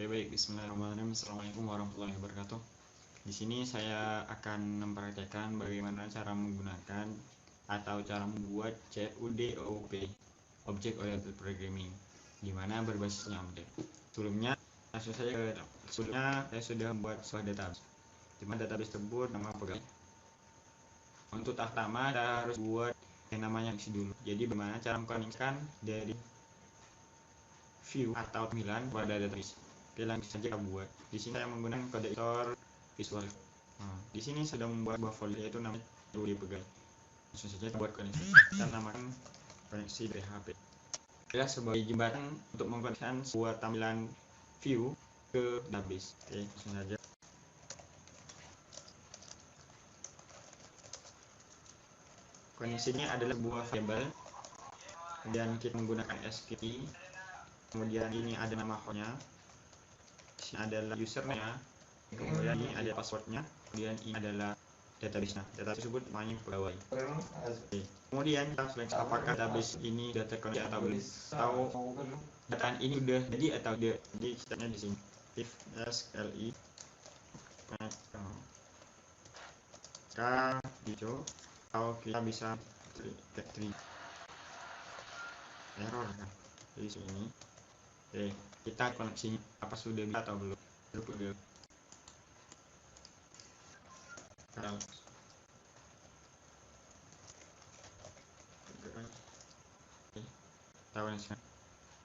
Oke, baik. Bismillahirrahmanirrahim. Assalamualaikum warahmatullahi wabarakatuh. Di sini saya akan mempraktekkan bagaimana cara menggunakan atau cara membuat COD OOP, Object Oriented Programming, di mana berbasisnya objek. Sebelumnya saya sudah membuat sebuah database, di mana database tersebut nama pegawai. Untuk tahap pertama kita harus buat yang namanya isi dulu. Jadi bagaimana cara mengkonekkan dari view atau tampilan pada database. Oke, langsung saja kita buat. Di sini saya menggunakan kode editor Visual. Di sini sudah membuat sebuah folder yaitu namanya COD pegawai. Langsung saja kita buat koneksi. Kita namakan koneksi PHP. Adalah sebagai jembatan untuk mengkonekkan sebuah tampilan view ke database. Oke, langsung saja. Koneksinya adalah sebuah variabel. Kemudian kita menggunakan SQL. Kemudian ini ada nama hostnya, ini adalah usernya, kemudian ini ada passwordnya, kemudian ini adalah database-nya. Database tersebut namanya pegawai. Oke. Kemudian kita seleksi apakah database ini sudah terkoneksi atau belum, atau dataan ini sudah jadi atau tidak. Jadi stepnya di sini if SQLi k hijau, kalau kita bisa error kan di sini. Oke, kita koneksinya apa sudah bisa atau belum. Oke,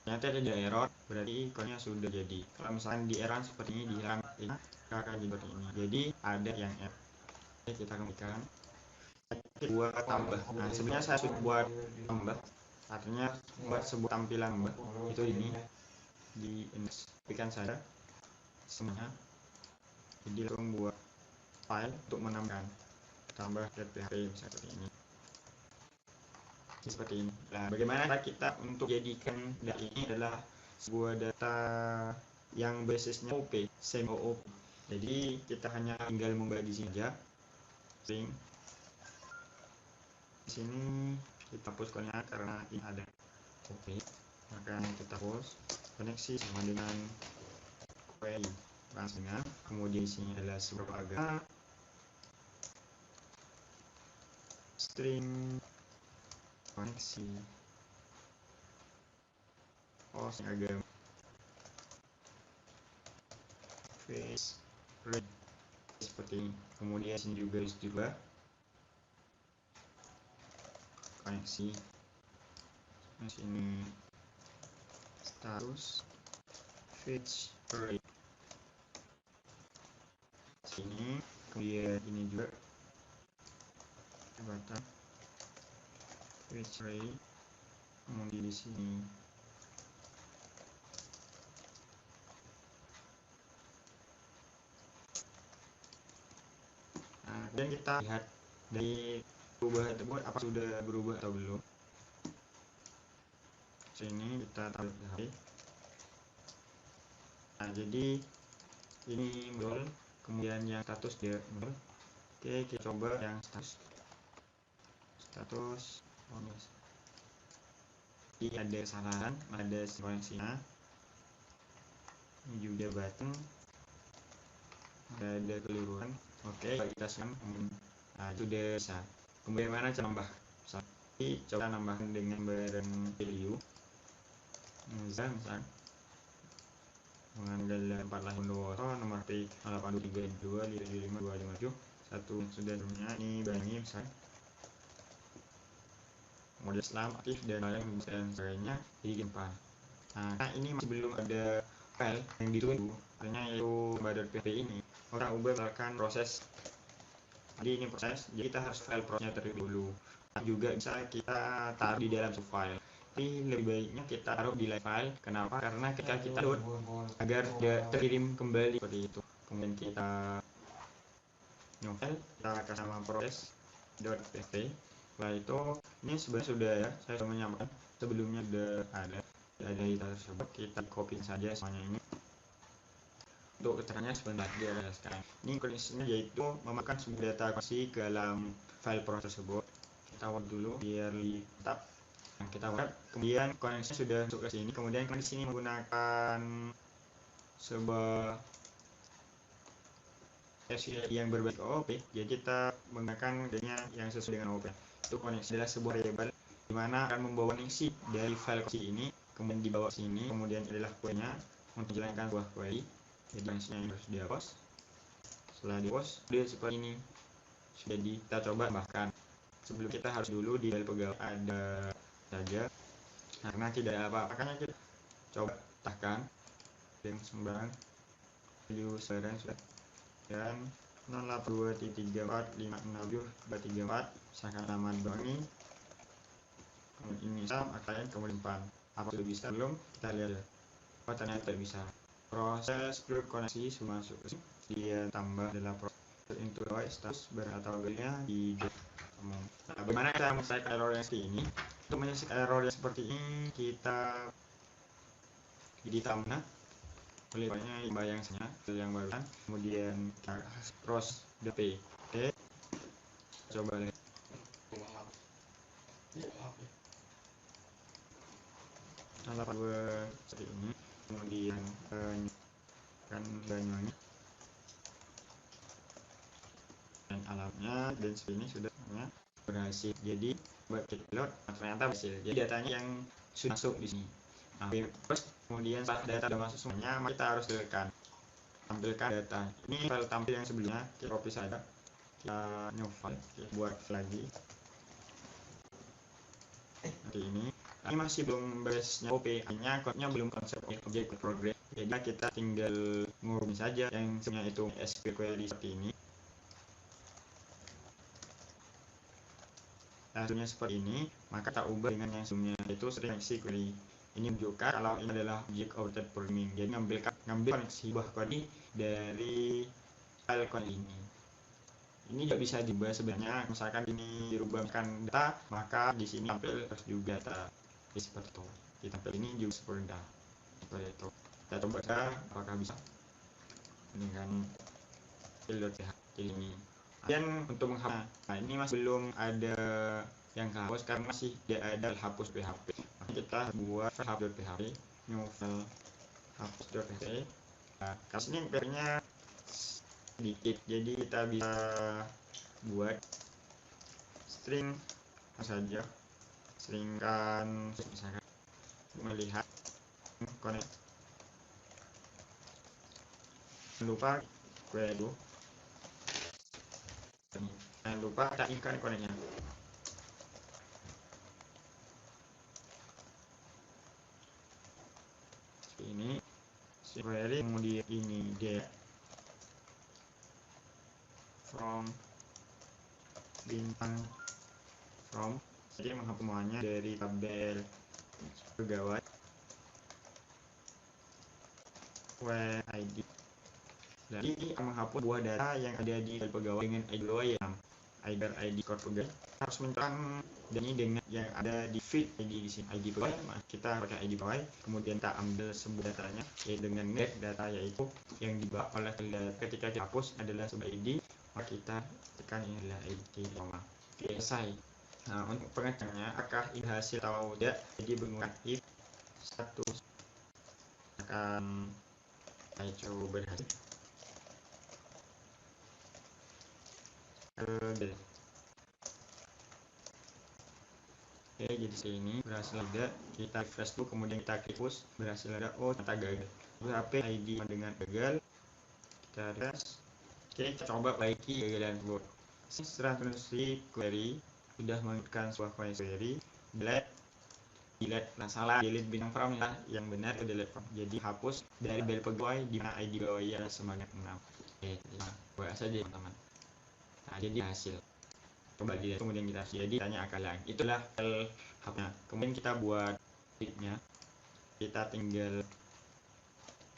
ternyata ada error, berarti ikonnya sudah jadi. Kalau misalkan di error seperti ini, dihilang ini akan seperti ini. Jadi ada yang error. Oke, kita kembalikan. Buat tambah. Nah, sebenarnya saya sudah buat tambah. Artinya buat sebuah tampilan tambah. Itu ini di index saja semuanya. Jadi langsung buat file untuk menambahkan tambah .php misalnya seperti ini. Seperti ini. Nah, bagaimana kita untuk jadikan data ini adalah sebuah data yang basisnya OP, same OOP. Jadi kita hanya tinggal membagi di sini aja. String. Di sini kita hapus koneksi karena ini ada OP. Maka kita hapus koneksi sama dengan query langsungnya. Kemudian di sini adalah sebuah agama string koneksi host agama face read seperti ini. Kemudian sini juga koneksi sini status fetch array sini. Kemudian ini juga jembatan fetch array. Kemudian di sini dan kita lihat dari perubahan tersebut apa sudah berubah atau belum. Sini kita taruh PHP. Nah, jadi ini muncul, kemudian yang status dia muncul. Oke, kita coba yang status ini ada kesalahan, ada koneksinya. Ini juga button ada keliruan. Oke, kita senang. Nah, itu udah bisa. Kemudian mana cara nambah? Coba nambahkan dengan barang value. Misal mengambil 482 nomor P 823225527 satu sudah punya ini banyak misalnya model Islam aktif dan lain sebagainya jadi gempa. Nah, ini masih belum ada file yang ditunggu, artinya yaitu badan PHP ini orang ubahkan proses. Jadi ini proses, jadi kita harus file prosesnya terlebih dulu. Nah, juga bisa kita taruh di dalam subfile. Tapi lebih baiknya kita taruh di live file. Kenapa? Karena ketika kita load agar dia terkirim kembali seperti itu. Kemudian kita file, kita kasih nama proses.php. Setelah itu ini sebenarnya sudah ya, saya sudah menyampaikan sebelumnya sudah ada di tersebut. Kita copy saja semuanya ini. Untuk keterangannya sebentar dia ada sekarang. Ini koneksinya yaitu memakan sebuah data koneksi ke dalam file proses tersebut. Kita buat dulu biar tetap. Yang kita buat, kemudian koneksinya sudah masuk ke sini. Kemudian di sini menggunakan sebuah versi yang berbasis OOP, jadi kita menggunakan kodenya yang sesuai dengan OOP. Itu koneksi adalah sebuah variabel di mana akan membawa koneksi dari file koneksi ini, kemudian dibawa sini, kemudian adalah kodenya untuk menjalankan sebuah query. Jadi koneksinya yang harus dihapus. Setelah dihapus, dia seperti ini. Sudah kita coba bahkan sebelum kita harus dulu di file pegawai ada saja, karena tidak ada apa-apa, makanya kita coba tekan yang sembarang value sekarang sudah dan 082.34567234 misalkan nama doang ini, kemudian ini sama akan kemudian depan. Apa sudah bisa belum? Kita lihat ya. Oh ternyata bisa. Proses group koneksi semua masuk ke sini, dia tambah adalah proses into status beratauganya di nah, bagaimana cara menyelesaikan error yang seperti ini? Untuk menyelesaikan error yang seperti ini kita ditambah olehnya bayangnya yang barusan, kemudian kita cross dp. Oke, coba lihat alat seperti ini, kemudian kan banyunya dan alatnya dan ini sudah berhasil. Jadi buat kita load ternyata berhasil. Jadi datanya yang sudah masuk di sini. Nah, terus kemudian saat data sudah masuk semuanya, maka kita harus tampilkan data. Ini file tampil yang sebelumnya, kita copy saja, kita new file, kita buat lagi seperti ini. Ini masih belum base-nya OP, hanya kodenya belum konsep object progress. Jadi kita tinggal ngurung saja yang sebenarnya itu SQL query seperti ini. Hasilnya seperti ini, maka kita ubah dengan yang sebelumnya itu string query. Ini menunjukkan kalau ini adalah object oriented programming. Jadi ngambil koneksi buah kode dari file kode ini. Ini juga bisa diubah sebenarnya. Misalkan ini dirubahkan data, maka di sini tampil harus juga data. Seperti itu. Di tampil ini juga seperti itu. Kita coba apakah bisa dengan field.php ini. Dan untuk menghapus, nah ini masih belum ada yang hapus karena masih tidak ada hapus PHP. Nah, kita buat hapus.php, new file hapus.php. Nah, kasusnya kayaknya sedikit, jadi kita bisa buat string saja, stringkan misalkan melihat connect. Lupa query dulu. Jangan lupa cairkan koneknya. Ini query, kemudian ini get from bintang from, jadi menghapus semuanya dari tabel pegawai where ID. Jadi menghapus buah data yang ada di file pegawai dengan ID pegawai yang either ID core pegawai, harus menentukan dan ini dengan yang ada di feed ID di sini ID pegawai. Nah, kita pakai ID pegawai, kemudian kita ambil sebuah datanya dengan get data yaitu yang dibawa oleh ketika kita hapus adalah sebuah ID, maka kita tekan ini adalah ID lama. Selesai. Nah, untuk pengecekannya apakah ini hasil atau tidak, jadi menggunakan if status akan saya coba berhasil. Oke, jadi sini berhasil ada, kita refresh dulu, kemudian kita klik push, berhasil ada. Oh ternyata gagal, HP ID dengan gagal, kita refresh. Oke, kita coba baiki kegagalan tersebut. Setelah menulis query sudah mengirimkan sebuah query, delete, nah salah, delete bintang from ya, yang benar delete from, jadi hapus dari bel pegawai di mana ID pegawai ya sebanyak 6. Oke, buat saja teman-teman. Nah, jadi hasil coba dilihat, kemudian kita jadi tanya akan lagi, itulah file hubnya. Kemudian kita buat editnya, kita tinggal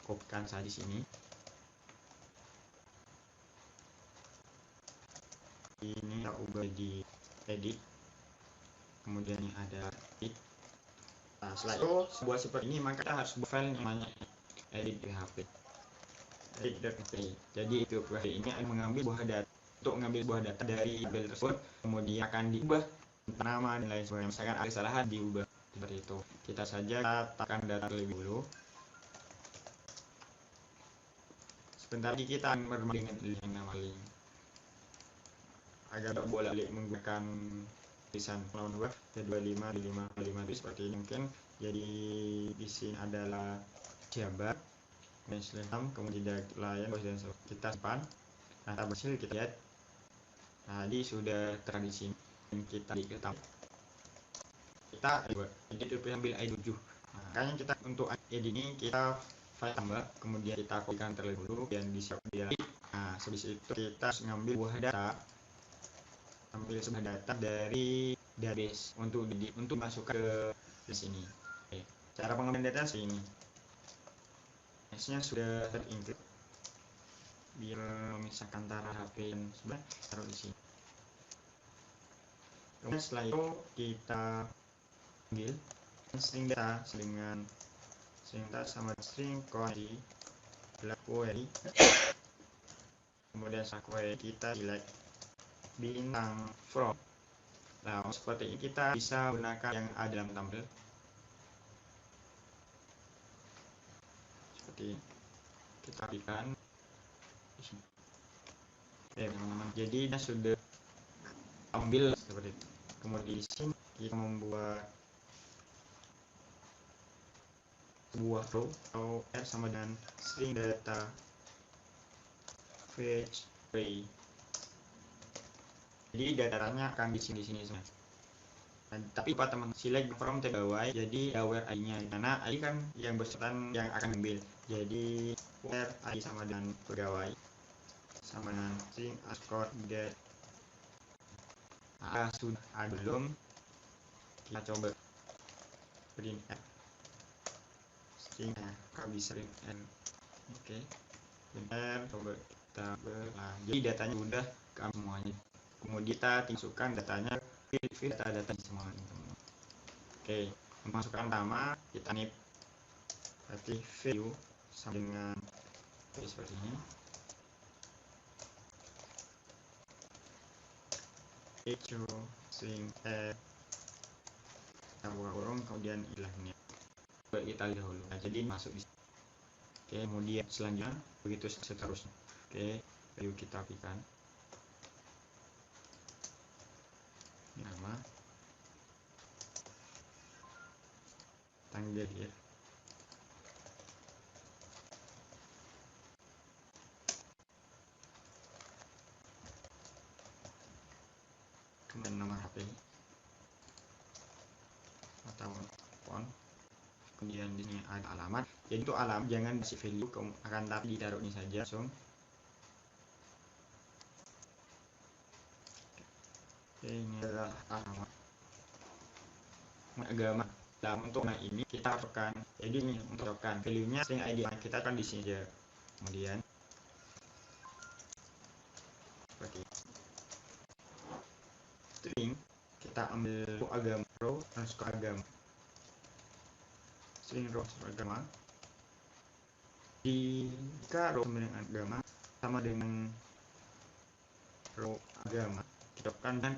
kopikan saja di sini, ini kita ubah di edit, kemudian yang ada edit. Nah, setelah itu sebuah seperti ini, maka kita harus buat file yang namanya edit.php. Jadi itu query ini akan mengambil buah data, untuk mengambil buah data dari tabel tersebut, kemudian akan diubah nama dan lain sebagainya. Misalkan ada kesalahan, diubah seperti itu. Kita saja tekan data terlebih dulu. Sebentar lagi kita akan bermain dengan yang nama link. Agar bolak-balik menggunakan tulisan lawan web 25 itu seperti ini mungkin. Jadi di sini adalah jabar, kemudian kemudian layan, dan kita simpan. Nah, tab hasil kita lihat. Nah, jadi sudah terang di sini. Kita diketahui. Kita edit ambil ID 7. Nah, makanya kita untuk edit ini kita file tambah, kemudian kita kopikan terlebih dulu dan di-save dia. Nah, habis itu kita ngambil sebuah data dari database untuk masuk ke sini. Oke. Cara pengambilan data sini. Nya sudah terinclude. Bila memisahkan antara HP dan sebelah, taruh di sini. Kemudian setelah itu kita ambil string data dengan string data sama string query, kemudian setelah query kita select bintang from. Nah, seperti ini kita bisa gunakan yang ada dalam tabel seperti ini. Kita berikan. Oke teman-teman, jadi sudah ambil seperti itu. Kemudian di sini kita membuat sebuah row atau R sama dengan string data fetch array. Jadi datanya akan di sini semua. Nah, tapi Pak teman select from TBY, jadi where ID-nya, karena ID kan yang bersangkutan yang akan ambil. Jadi where ID sama dengan pegawai sama dengan string ascot get. Nah, sudah ada belum? Kita coba print stringnya kalau bisa print n. Oke, benar, coba kita jadi datanya udah ke semuanya. Kemudian kita masukkan datanya fit data semuanya. Oke, masukkan pertama kita nip berarti view sama dengan seperti ini. Echo string add kurung kemudian ilahnya. Coba kita lihat dahulu. Nah, jadi masuk di sini. Oke, kemudian selanjutnya begitu seterusnya. Oke, yuk kita apikan nama tanggal ya. Kemudian nomor HP atau phone. Kemudian di sini ada alamat. Jadi itu alamat jangan kasih value akan tapi ditaruh ini saja langsung. Oke, ini adalah alamat agama. Nah, untuk ini kita tekan. Jadi ini untuk tekan value-nya string ID kita akan di sini aja. Kemudian seperti string kita ambil agama row masuk ke agama. String row agama. Jika row sama dengan agama sama dengan row agama, kita tekan dan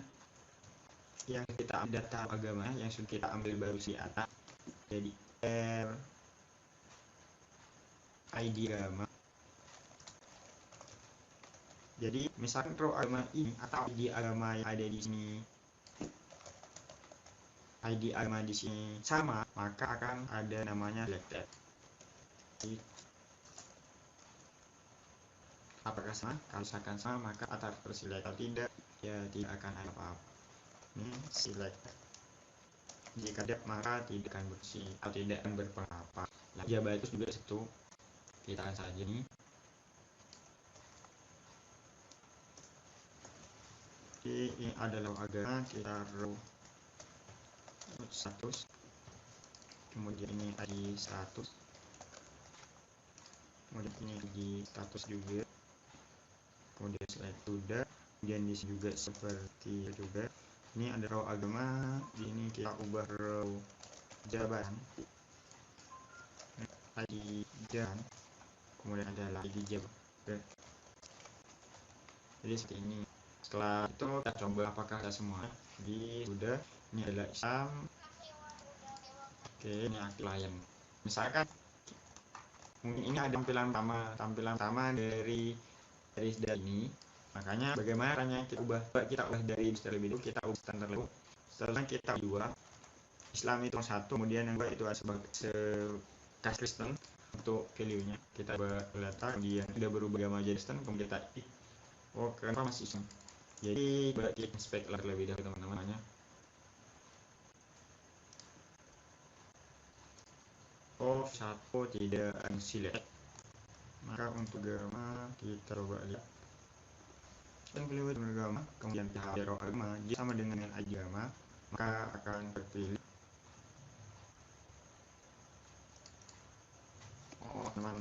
yang kita ambil data agama yang sudah kita ambil baru di atas, jadi R ID agama. Jadi misalkan row agama ini atau ID agama yang ada di sini, ID agama di sini sama, maka akan ada namanya selected. Jadi, apakah sama? Kalau misalkan sama maka akan terselect, kalau tidak ya tidak akan ada apa-apa. Ini select. Jika tidak maka tidak akan bersih atau tidak akan berpengaruh. Nah, jabat itu juga satu. Kita akan saja nih. Jadi ini adalah agama, kita row status. Kemudian ini ID status. Kemudian ini ID status juga. Kemudian select sudah. Kemudian di sini juga seperti juga. Ini ada row agama, di ini kita ubah row jabatan ID dan kemudian adalah ID jabatan. Jadi seperti ini. Setelah itu kita coba apakah ada semua. Jadi sudah. Ini adalah Islam. Oke, ini klien. Misalkan Mungkin ini ada tampilan pertama dari data ini. Makanya bagaimana caranya kita ubah dari terlebih dulu, kita ubah standar dulu. Setelah kita ubah Islam itu satu, kemudian yang kedua itu sebagai Kristen untuk value-nya kita letak, kemudian udah berubah agama jadi Kristen, kemudian kita kenapa masih Islam. Jadi kita inspect lebih dahulu teman-teman. Satu tidak unselect, maka untuk agama kita coba lihat dan pilih agama, kemudian kita hero agama jika sama dengan agama, maka akan terpilih teman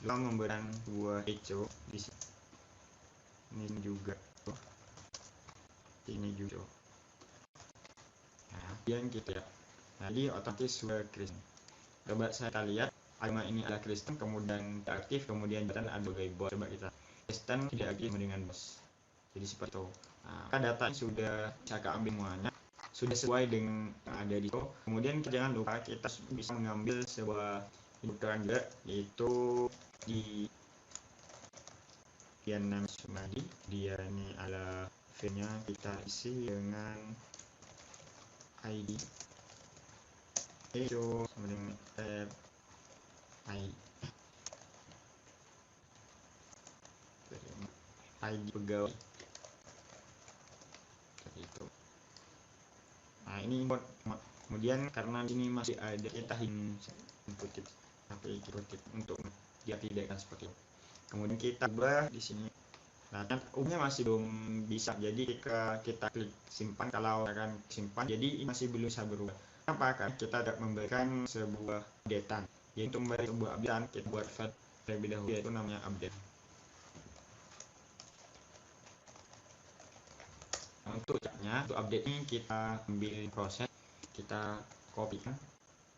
dalam memberikan sebuah echo di sini. Ini juga ini juga kemudian kita jadi otomatis sudah Kristen. Coba saya lihat agama ini adalah Kristen, kemudian tidak aktif, kemudian button ada sebagai bos. Coba kita Kristen tidak aktif dengan bos, jadi seperti itu. Nah, data ini sudah saya ambil semuanya, sudah sesuai dengan yang ada di situ. Kemudian jangan lupa kita bisa mengambil sebuah kebutuhan juga, yaitu di Dian Sumadi. Dia ini adalah filenya, kita isi dengan ID itu kemudian ID pegawai itu. Nah ini kemudian karena ini masih ada kita input tapi input untuk diaktifkan seperti itu. Kemudian kita ubah di sini. Nah, umumnya masih belum bisa. Jadi kita klik simpan, kalau akan simpan, jadi ini masih belum bisa berubah. Kenapa? Karena kita tidak memberikan sebuah updatean. Jadi untuk memberi sebuah updatean, kita buat file terlebih dahulu, yaitu namanya update. Nah, untuk caranya, untuk update ini kita ambil proses, kita copy,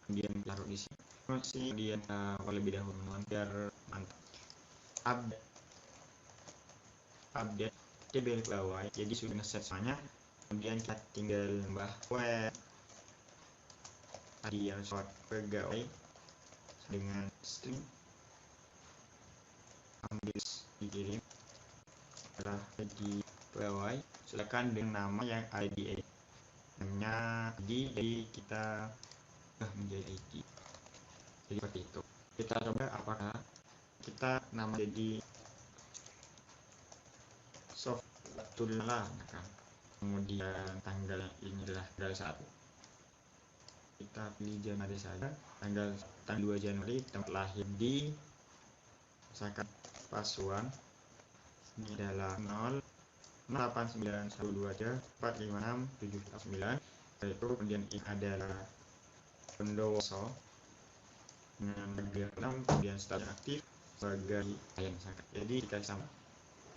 kemudian taruh di sini. Kemudian terlebih dahulu biar mantap. Update table bawah, jadi sudah ngeset semuanya. Kemudian kita tinggal nambah web tadi yang short pegawai dengan string, ambil dikirim setelah di pegawai, silakan dengan nama yang ID namanya ID, jadi kita menjadi ID. Jadi seperti itu. Kita coba apakah kita nama jadi Softullah, kemudian tanggal ini adalah tanggal 1, kita pilih Januari saja, tanggal 2 Januari, tempat lahir di misalkan Pasuruan, ini adalah 08912456749, yaitu kemudian ini adalah Bondowoso dengan bagian 6, kemudian status aktif sebagai klien misalkan. Jadi kita sama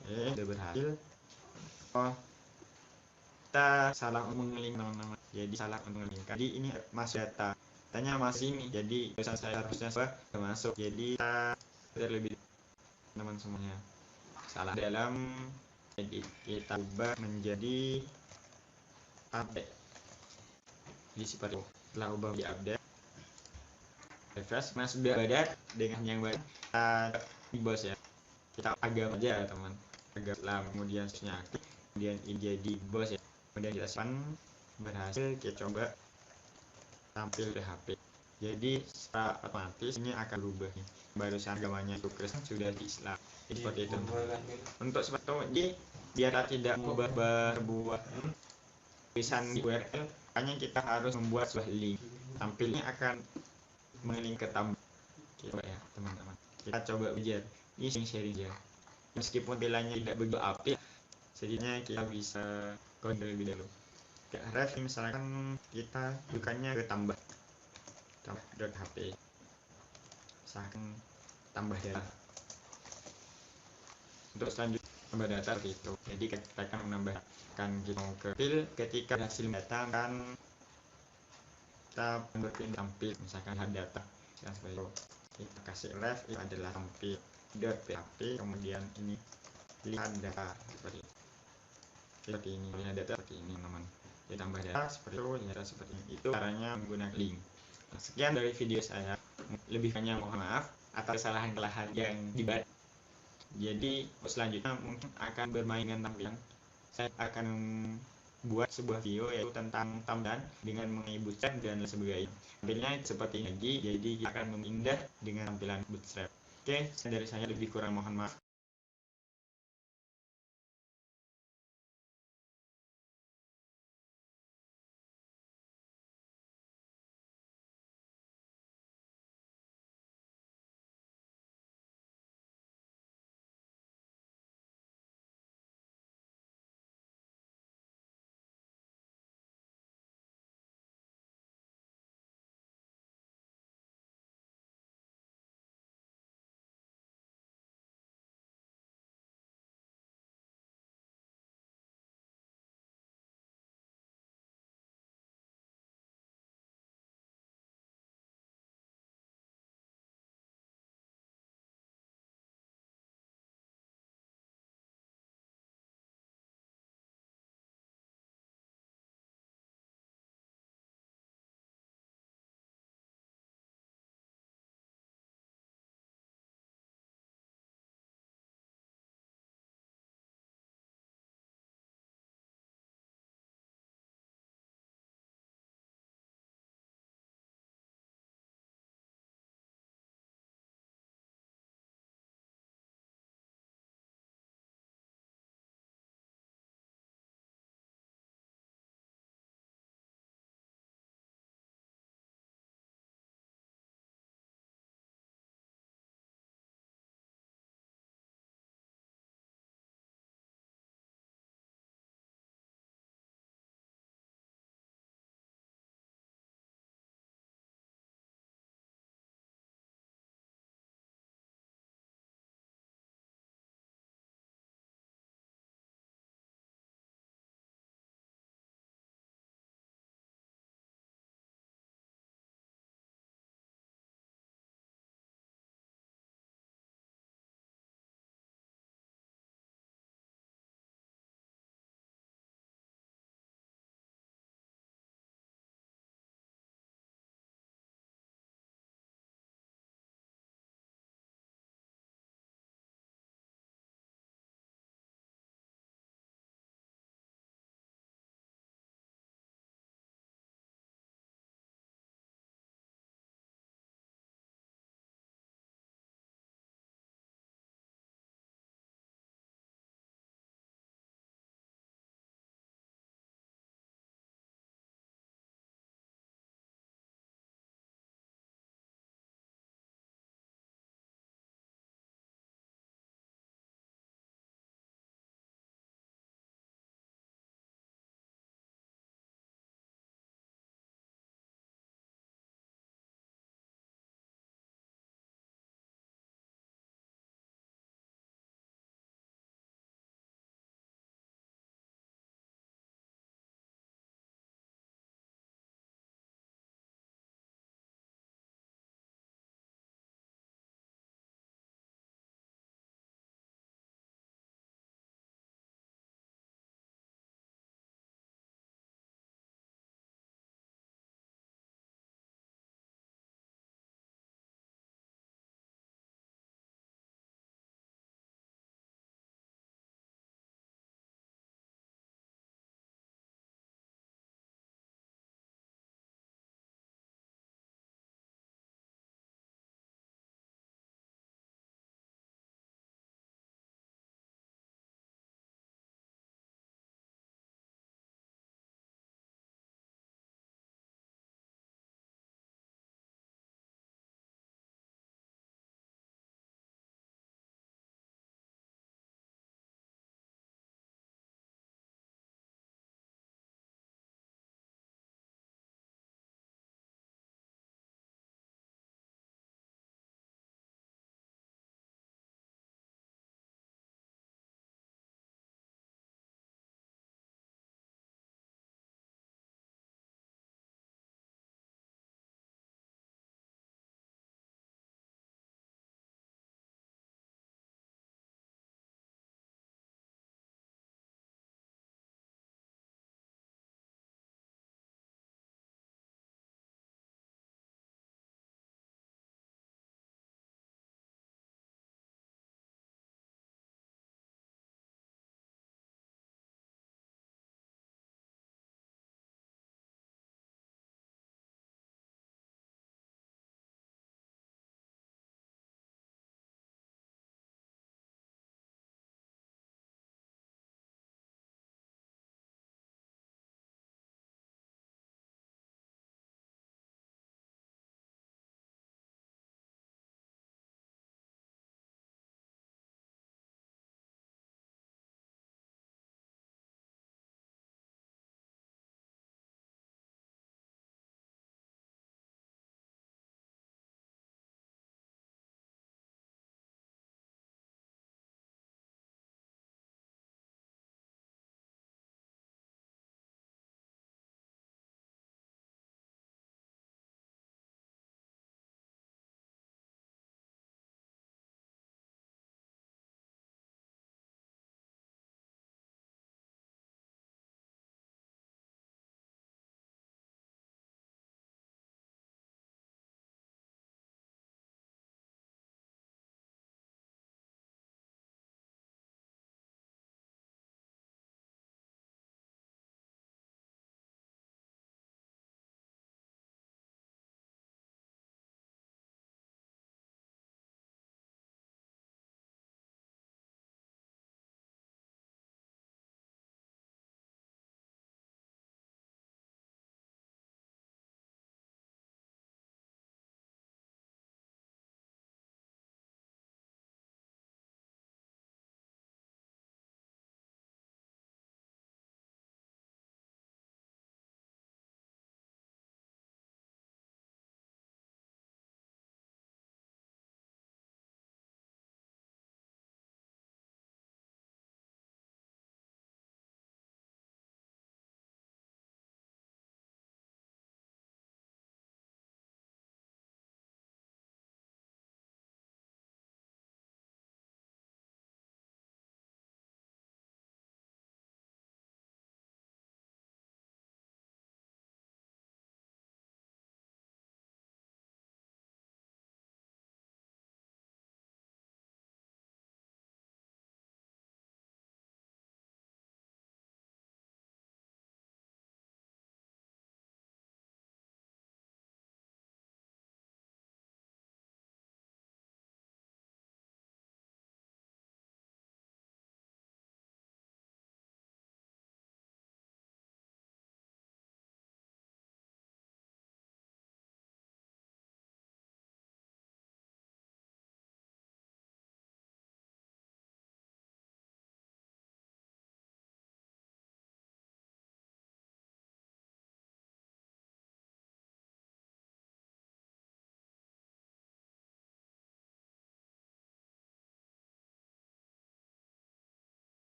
sudah berhasil. Kita salah mengeling teman-teman, jadi salah mengelingkan. Jadi ini masih datanya masih ini, jadi tulisan saya harusnya masuk, jadi kita terlebih teman semuanya salah dalam, jadi kita ubah menjadi update. Jadi seperti itu. Setelah ubah menjadi update, refresh, mas sudah ada dengan yang baik, kita bos ya, kita agam aja ya teman, agam lah, kemudian seterusnya aktif, kemudian ini jadi bos ya. Kemudian kita simpan, berhasil, kita coba tampil di HP. Jadi secara otomatis ini akan berubah nih. Barusan agamanya itu Kristen sudah di Islam. Jadi seperti itu. Untuk seperti itu, jadi biar tidak mengubah sebuah tulisan di URL, hanya kita harus membuat sebuah link. Tampilnya akan mengeling ke tambah. Coba ya teman-teman. Kita coba ujian. Ini sharing ya. Meskipun bilangnya tidak begitu apik, setidaknya kita bisa kode lebih dulu. Ref misalkan kita bukannya ke tambah .hp, misalkan tambah data. Untuk selanjutnya tambah data itu, jadi kita akan menambahkan gitu ke file. Ketika hasil data kan kita berpilih tampil, misalkan data seperti itu, kita kasih ref itu adalah tampil .php, kemudian ini lihat data seperti itu. Seperti ini, lihat data seperti ini teman, ditambah data seperti itu, data seperti ini. Itu caranya menggunakan link. Nah, sekian dari video saya, lebih banyak mohon maaf. atau kesalahan-kesalahan yang dibuat. Jadi selanjutnya mungkin akan bermain dengan tampilan. Saya akan buat sebuah video yaitu tentang tampilan dengan mengenai bootstrap dan sebagainya. Tampilnya seperti ini lagi, jadi kita akan memindah dengan tampilan bootstrap. Oke, dari saya lebih kurang mohon maaf.